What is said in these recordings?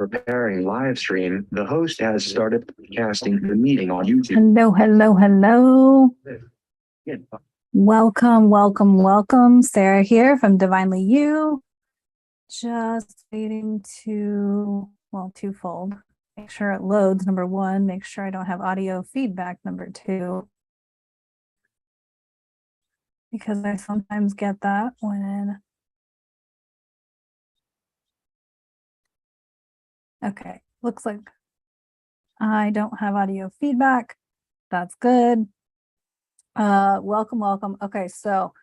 Preparing live stream, the host has started casting the meeting on YouTube. Hello, hello, hello. Welcome, welcome, welcome. Sarah here from Divinely Just waiting to, well, twofold. Make sure it loads, number one. Make sure I don't have audio feedback, number two. Because I sometimes get that when... Okay, looks like I don't have audio feedback. That's good. Welcome, welcome. Okay, so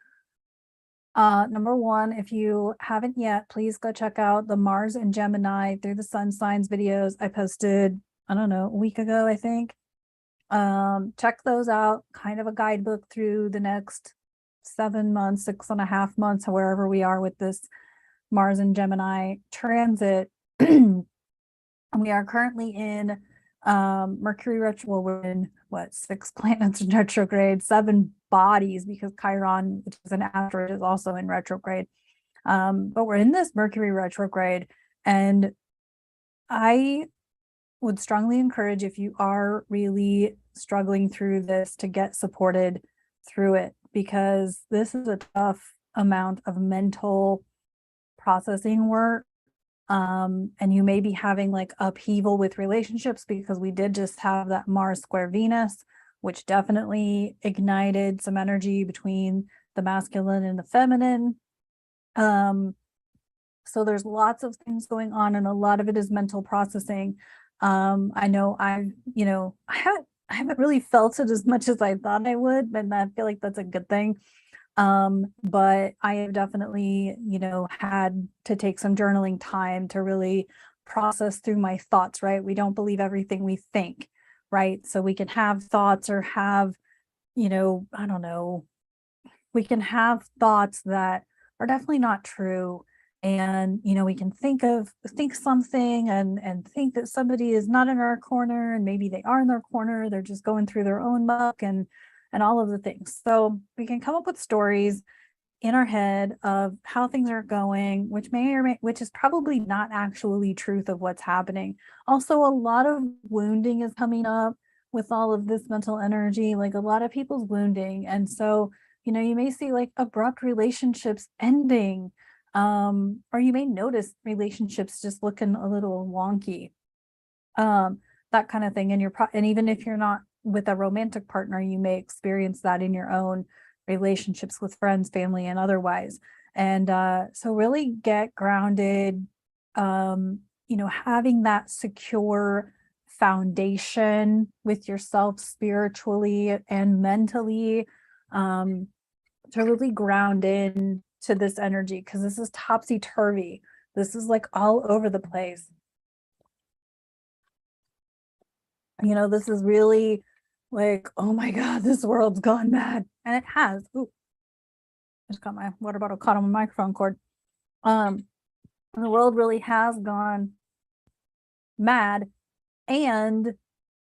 number one, if you haven't yet, please go check out the Mars and Gemini through the sun signs videos I posted, I don't know, a week ago, I think. Check those out, kind of a guidebook through the next 7 months, 6.5 months, wherever we are with this Mars and Gemini transit. We are currently in Mercury retro. We're in what, 6 planets in retrograde, 7 bodies, because Chiron, which is an asteroid, is also in retrograde. But we're in this Mercury retrograde, and I would strongly encourage, if you are really struggling through this, to get supported through it, because this is a tough amount of mental processing work. And you may be having like upheaval with relationships, because we did just have that Mars square Venus, which definitely ignited some energy between the masculine and the feminine. So there's lots of things going on, and a lot of it is mental processing. I know I haven't really felt it as much as I thought I would, and I feel like that's a good thing. But I have definitely, had to take some journaling time to really process through my thoughts, right? We don't believe everything we think, right? So we can have thoughts or have, I don't know, we can have thoughts that are definitely not true. And, we can think something and think that somebody is not in our corner, and maybe they are in their corner. They're just going through their own muck and all of the things. So we can come up with stories in our head of how things are going, which is probably not actually truth of what's happening. Also, a lot of wounding is coming up with all of this mental energy, like a lot of people's wounding. And so, you may see like abrupt relationships ending, or you may notice relationships just looking a little wonky, that kind of thing. And even if you're not with a romantic partner, you may experience that in your own relationships with friends, family, and otherwise. And so really get grounded, having that secure foundation with yourself spiritually and mentally, to really ground in to this energy, because this is topsy-turvy. This is like all over the place. This is really like, oh my God, this world's gone mad. And it has. Ooh, I just got my water bottle caught on my microphone cord. The world really has gone mad, and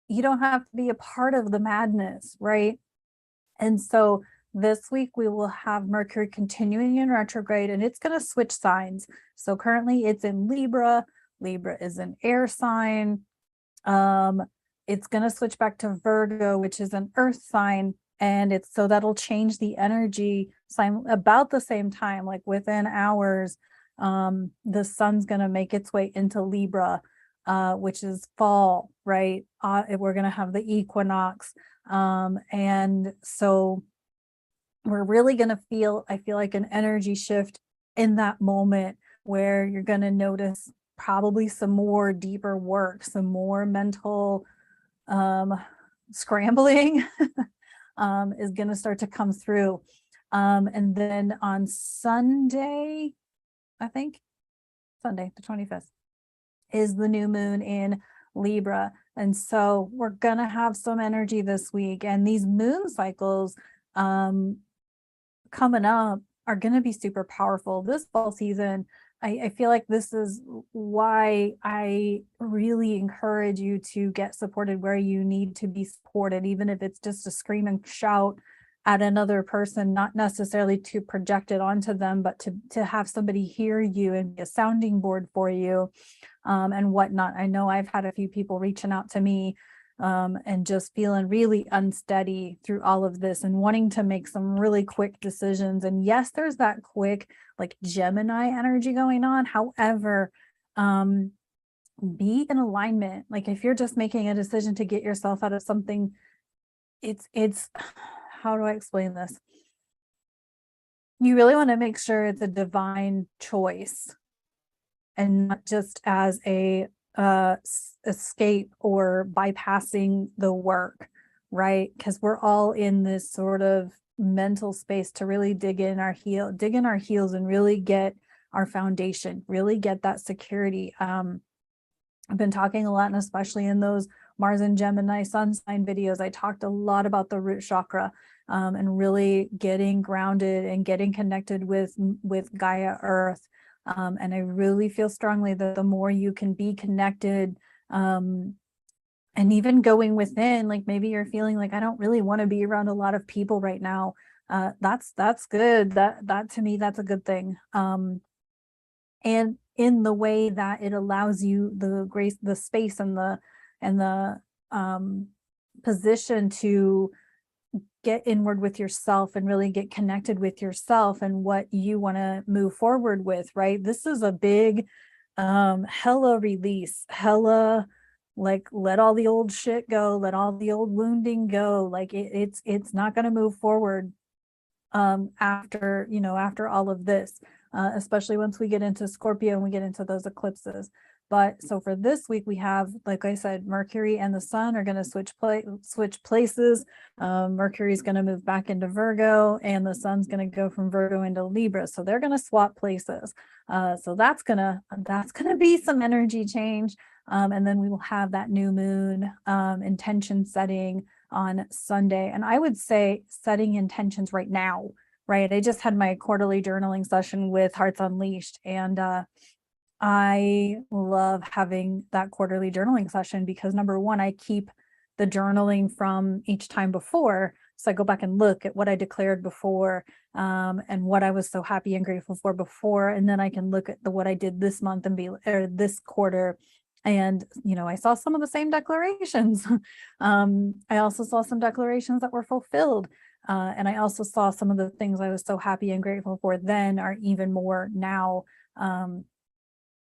you don't have to be a part of the madness, right? And so this week we will have Mercury continuing in retrograde, and it's going to switch signs. So currently it's in Libra. Libra is an air sign. It's going to switch back to Virgo, which is an earth sign. And so that'll change the energy about the same time, like within hours. The sun's going to make its way into Libra, which is fall, right? We're going to have the equinox. And so we're really going to I feel like an energy shift in that moment, where you're going to notice probably some more deeper work, some more mental scrambling is going to start to come through. And then on Sunday, I think Sunday, the 25th, is the new moon in Libra. And so we're going to have some energy this week, and these moon cycles coming up are going to be super powerful this fall season. I feel like this is why I really encourage you to get supported where you need to be supported, even if it's just to scream and shout at another person, not necessarily to project it onto them, but to have somebody hear you and be a sounding board for you, and whatnot. I know I've had a few people reaching out to me, and just feeling really unsteady through all of this and wanting to make some really quick decisions. And yes, there's that quick, like Gemini energy going on. However, be in alignment. Like if you're just making a decision to get yourself out of something, it's how do I explain this? You really want to make sure it's a divine choice and not just as a escape or bypassing the work, right? Because we're all in this sort of mental space to really dig in our heels and really get our foundation, really get that security. I've been talking a lot, and especially in those Mars and Gemini sun sign videos, I talked a lot about the root chakra, and really getting grounded and getting connected with Gaia Earth. And I really feel strongly that the more you can be connected, and even going within, like maybe you're feeling like, I don't really want to be around a lot of people right now. That's good. That to me, that's a good thing. And in the way that it allows you the grace, the space, and the position to get inward with yourself and really get connected with yourself and what you want to move forward with, right? This is a big hella release, hella like let all the old shit go, let all the old wounding go. Like it's not going to move forward after, after all of this, especially once we get into Scorpio and we get into those eclipses. But so for this week, we have, like I said, Mercury and the Sun are going to switch places. Mercury is going to move back into Virgo, and the Sun's going to go from Virgo into Libra. So they're going to swap places. So that's gonna be some energy change. And then we will have that new moon intention setting on Sunday. And I would say setting intentions right now, right? I just had my quarterly journaling session with Hearts Unleashed, and I love having that quarterly journaling session because number one, I keep the journaling from each time before. So I go back and look at what I declared before, and what I was so happy and grateful for before. And then I can look at what I did this month or this quarter. And, I saw some of the same declarations. I also saw some declarations that were fulfilled. And I also saw some of the things I was so happy and grateful for then are even more now.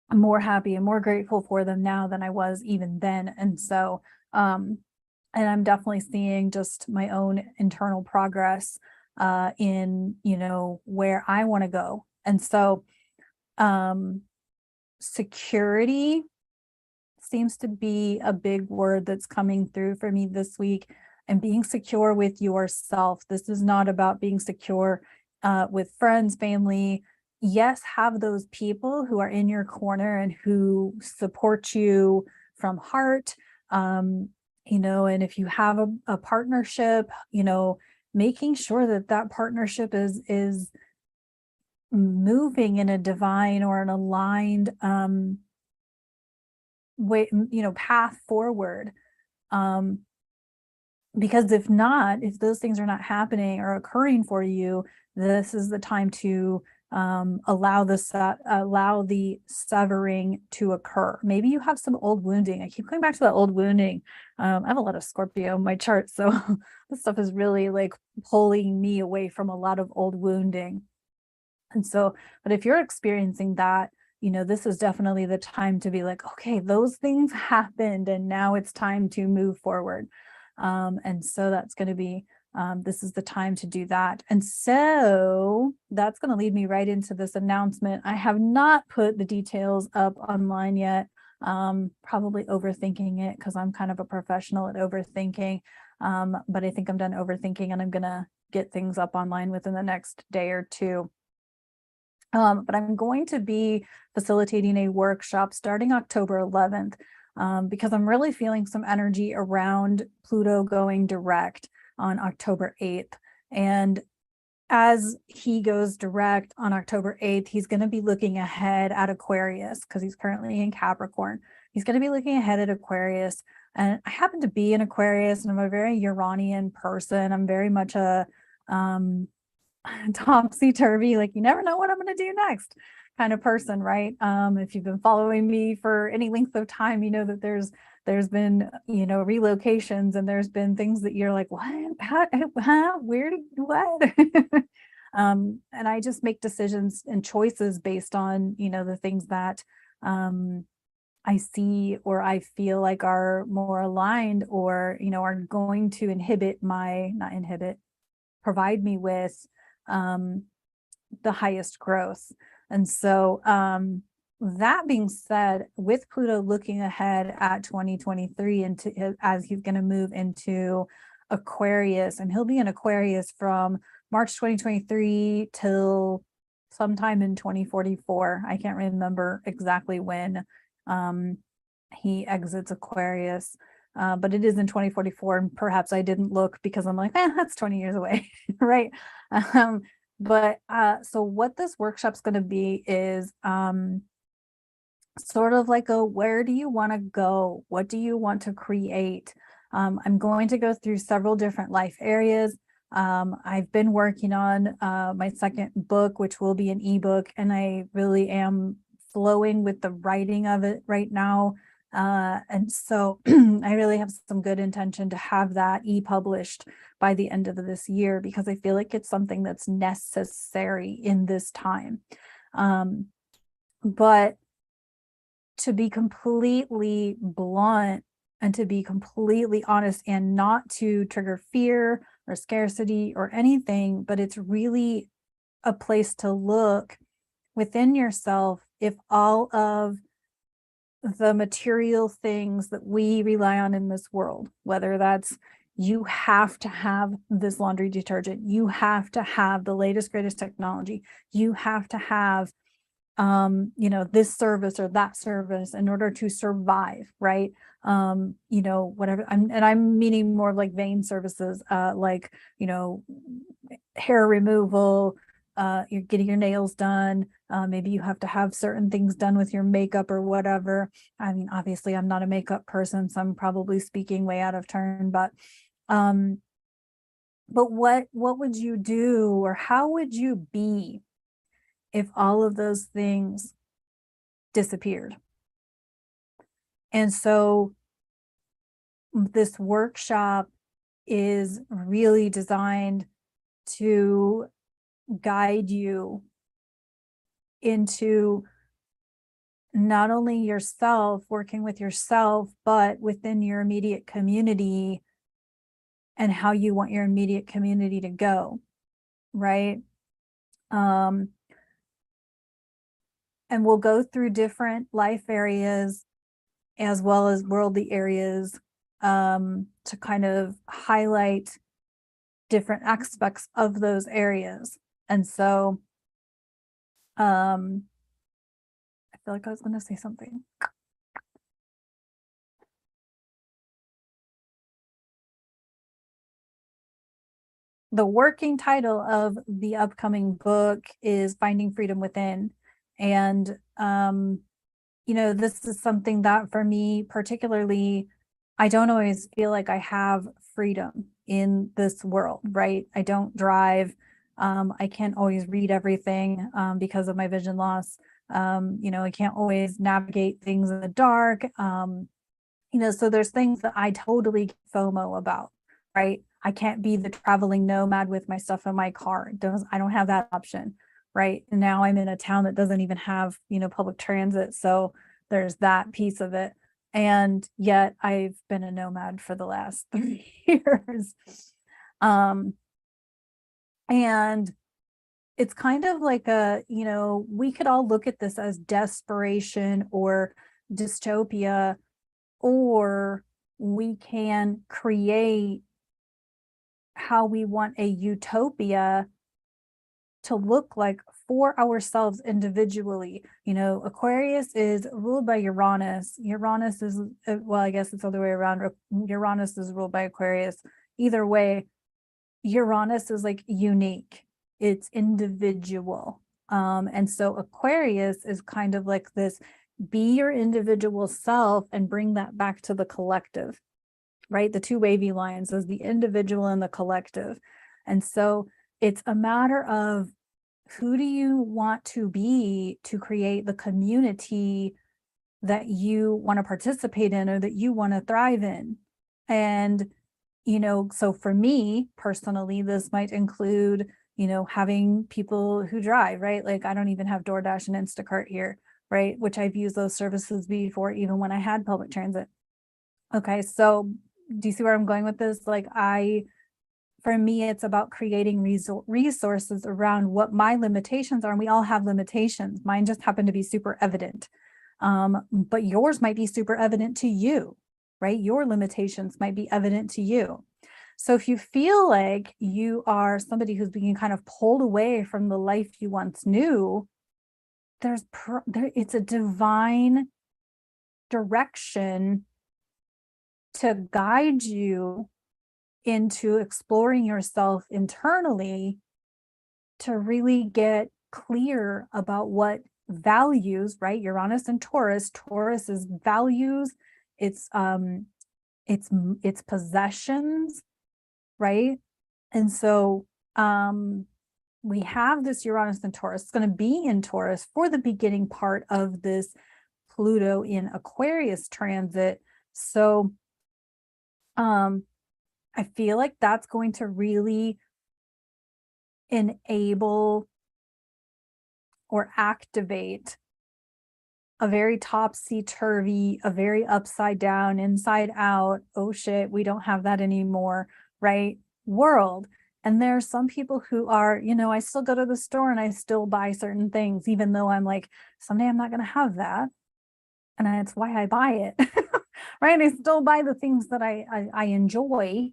I'm more happy and more grateful for them now than I was even then. And so, and I'm definitely seeing just my own internal progress in, where I want to go. And so, security seems to be a big word that's coming through for me this week, and being secure with yourself. This is not about being secure with friends, family. Yes, have those people who are in your corner and who support you from heart. And if you have a partnership, making sure that partnership is moving in a divine or an aligned way, path forward. Because if those things are not happening or occurring for you, this is the time to allow the severing to occur. Maybe you have some old wounding. I keep going back to that old wounding. I have a lot of Scorpio in my chart, so this stuff is really like pulling me away from a lot of old wounding. And so, but if you're experiencing that, this is definitely the time to be like, okay, those things happened and now it's time to move forward. And so that's going to be, this is the time to do that. And so that's going to lead me right into this announcement. I have not put the details up online yet, probably overthinking it because I'm kind of a professional at overthinking. But I think I'm done overthinking and I'm going to get things up online within the next day or two. But I'm going to be facilitating a workshop starting October 11th. Because I'm really feeling some energy around Pluto going direct on October 8th. And as he goes direct on October 8th, he's going to be looking ahead at Aquarius because he's currently in Capricorn. He's going to be looking ahead at Aquarius. And I happen to be in Aquarius and I'm a very Uranian person. I'm very much a topsy-turvy, like you never know what I'm going to do next kind of person, right? If you've been following me for any length of time, you know that there's been, you know, relocations, and there's been things that you're like, what, how, where did, what? And I just make decisions and choices based on, you know, the things that I see or I feel like are more aligned, or, you know, are going to provide me with the highest growth. And so that being said, with Pluto looking ahead at 2023 into as he's going to move into Aquarius, and he'll be in Aquarius from March 2023 till sometime in 2044. I can't remember exactly when he exits Aquarius. But it is in 2044, and perhaps I didn't look because I'm like, that's 20 years away, right? But so what this workshop's going to be is sort of like a, where do you want to go? What do you want to create? I'm going to go through several different life areas. I've been working on my second book, which will be an ebook, and I really am flowing with the writing of it right now. And so I really have some good intention to have that e-published by the end of this year, because I feel like it's something that's necessary in this time. But to be completely blunt and to be completely honest, and not to trigger fear or scarcity or anything, but it's really a place to look within yourself if all of the material things that we rely on in this world, whether that's you have to have this laundry detergent, you have to have the latest, greatest technology, you have to have, you know, this service or that service in order to survive, right? You know, whatever, I'm meaning more like vein services, like, you know, hair removal, you're getting your nails done, maybe you have to have certain things done with your makeup or whatever. I mean, obviously I'm not a makeup person, so I'm probably speaking way out of turn, but what would you do, or how would you be if all of those things disappeared? And so this workshop is really designed to guide you into not only yourself, working with yourself, but within your immediate community and how you want your immediate community to go, right? And we'll go through different life areas as well as worldly areas to kind of highlight different aspects of those areas. And so I feel like I was going to say something. The working title of the upcoming book is Finding Freedom Within. And, you know, this is something that for me particularly, I don't always feel like I have freedom in this world, right? I don't drive. I can't always read everything because of my vision loss. You know, I can't always navigate things in the dark. You know, so there's things that I totally get FOMO about, right? I can't be the traveling nomad with my stuff in my car. I don't have that option, right? And now I'm in a town that doesn't even have, you know, public transit. So there's that piece of it. And yet I've been a nomad for the last 3 years. And it's kind of like a, you know, we could all look at this as desperation or dystopia, or we can create how we want a utopia to look like for ourselves individually. You know, Aquarius is ruled by Uranus. Uranus is, well, I guess it's the other way around. Uranus is ruled by Aquarius. Either way, Uranus is like unique. It's individual. And so Aquarius is kind of like this, be your individual self and bring that back to the collective, right? The two wavy lines is the individual and the collective. And so it's a matter of, who do you want to be to create the community that you want to participate in or that you want to thrive in? And, so for me personally, this might include, having people who drive, right? Like I don't even have DoorDash and Instacart here, right? Which I've used those services before, even when I had public transit. Okay, so do you see where I'm going with this? Like for me, it's about creating resources around what my limitations are. And we all have limitations. Mine just happen to be super evident. But yours might be super evident to you, right? Your limitations might be evident to you. So if you feel like you are somebody who's being kind of pulled away from the life you once knew, it's a divine direction to guide you into exploring yourself internally, to really get clear about what values, right? Uranus and Taurus. Taurus is values, it's possessions, right? And so we have this Uranus and Taurus. It's going to be in Taurus for the beginning part of this Pluto in Aquarius transit. So I feel like that's going to really enable or activate a very topsy-turvy, a very upside down, inside out, oh shit, we don't have that anymore, right? World. And there are some people who are, I still go to the store and I still buy certain things, even though I'm like, someday I'm not going to have that. And it's why I buy it, right? I still buy the things that I enjoy,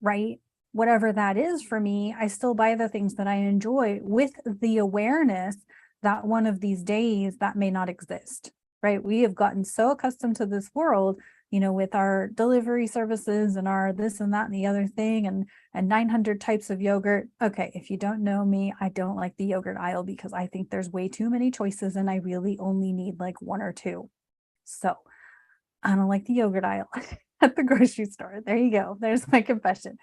right? Whatever that is for me, I still buy the things that I enjoy with the awareness that one of these days that may not exist, right? We have gotten so accustomed to this world, with our delivery services and our this and that and the other thing and 900 types of yogurt. Okay, if you don't know me, I don't like the yogurt aisle because I think there's way too many choices and I really only need like one or two. So I don't like the yogurt aisle at the grocery store. There you go. There's my confession.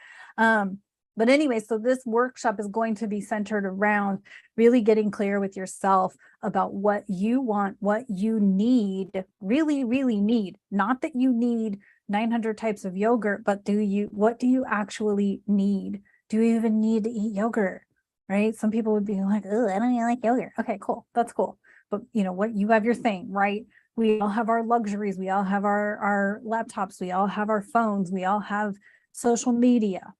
But anyway, so this workshop is going to be centered around really getting clear with yourself about what you want, what you need, really, really need. Not that you need 900 types of yogurt, but what do you actually need? Do you even need to eat yogurt? Right? Some people would be like, oh, I don't even like yogurt. Okay, cool. That's cool. But what, you have your thing, right? We all have our luxuries. We all have our laptops. We all have our phones. We all have social media.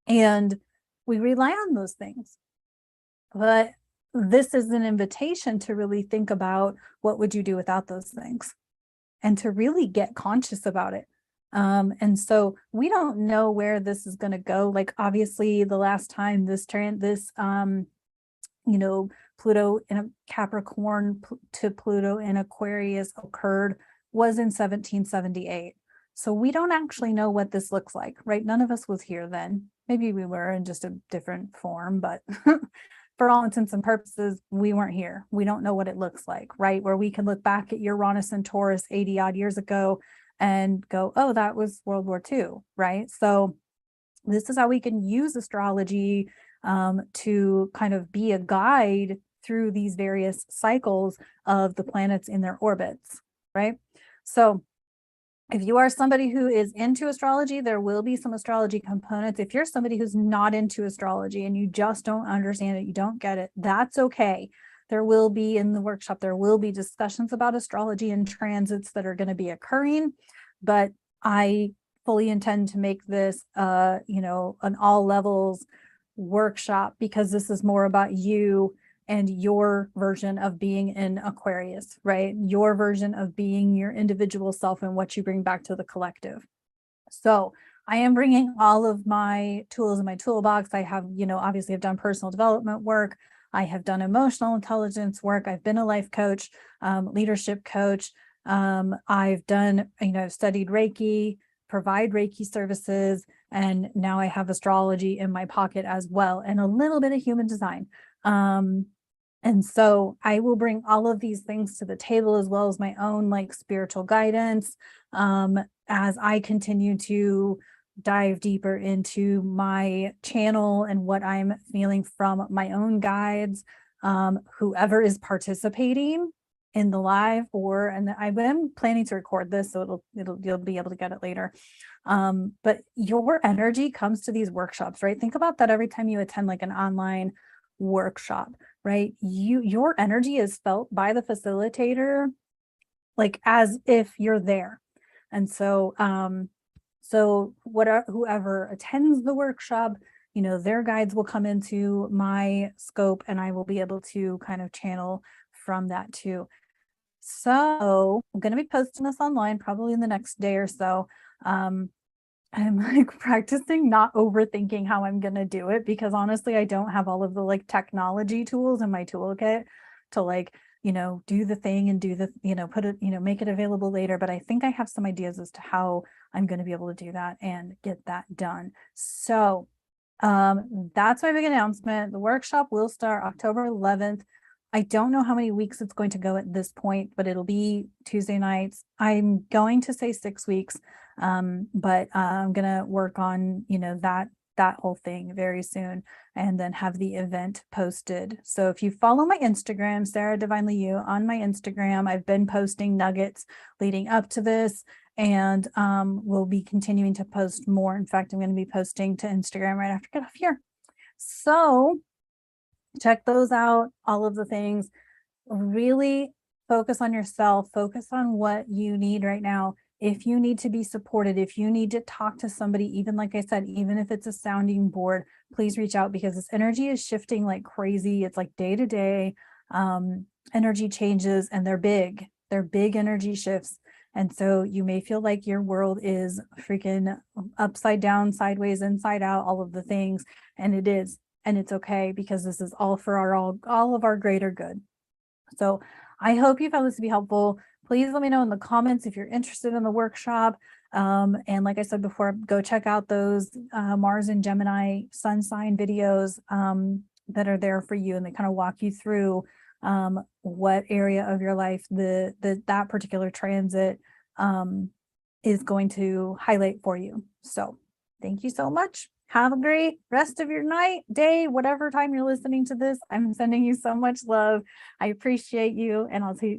And we rely on those things. But this is an invitation to really think about what would you do without those things and to really get conscious about it. And so we don't know where this is going to go. Like, obviously, the last time this Pluto in a Capricorn to Pluto in Aquarius occurred was in 1778. So we don't actually know what this looks like, right? None of us was here then. Maybe we were in just a different form, but for all intents and purposes, we weren't here. We don't know what it looks like, right? Where we can look back at Uranus and Taurus 80 odd years ago and go, oh, that was World War II, right? So this is how we can use astrology to kind of be a guide through these various cycles of the planets in their orbits, right? So if you are somebody who is into astrology, there will be some astrology components. If you're somebody who's not into astrology and you just don't understand it, you don't get it, that's okay. There will be, in the workshop, there will be discussions about astrology and transits that are going to be occurring, but I fully intend to make this, an all levels workshop, because this is more about you and your version of being in Aquarius, right? Your version of being your individual self and what you bring back to the collective. So I am bringing all of my tools in my toolbox. I have, obviously I've done personal development work. I have done emotional intelligence work. I've been a life coach, leadership coach. I've done, I've studied Reiki, provide Reiki services, and now I have astrology in my pocket as well, and a little bit of human design. And so I will bring all of these things to the table, as well as my own spiritual guidance, as I continue to dive deeper into my channel and what I'm feeling from my own guides, whoever is participating in the live, and I am planning to record this, so you'll be able to get it later. But your energy comes to these workshops, right? Think about that every time you attend like an online workshop, right? Your energy is felt by the facilitator like as if you're there. And so whoever attends the workshop, their guides will come into my scope and I will be able to kind of channel from that too. So I'm going to be posting this online probably in the next day or so. I'm like practicing not overthinking how I'm going to do it, because honestly, I don't have all of the like technology tools in my toolkit to like, do the thing and do the, put it, make it available later. But I think I have some ideas as to how I'm going to be able to do that and get that done. So that's my big announcement. The workshop will start October 11th. I don't know how many weeks it's going to go at this point, but it'll be Tuesday nights. I'm going to say 6 weeks, but I'm gonna work on that whole thing very soon, and then have the event posted. So if you follow my Instagram, Saradivinelyyou, on my Instagram, I've been posting nuggets leading up to this, and we'll be continuing to post more. In fact, I'm going to be posting to Instagram right after I get off here. So check those out, all of the things. Really focus on yourself, focus on what you need right now. If you need to be supported, if you need to talk to somebody, even like I said, even if it's a sounding board, please reach out, because this energy is shifting like crazy. It's like day to day energy changes, and they're big energy shifts. And so you may feel like your world is freaking upside down, sideways, inside out, all of the things. And it is. And it's okay, because this is all for all of our greater good. So I hope you found this to be helpful. Please let me know in the comments if you're interested in the workshop. And like I said before, go check out those Mars and Gemini sun sign videos that are there for you. And they kind of walk you through what area of your life that particular transit is going to highlight for you. So thank you so much. Have a great rest of your night, day, whatever time you're listening to this. I'm sending you so much love. I appreciate you, and I'll talk to you.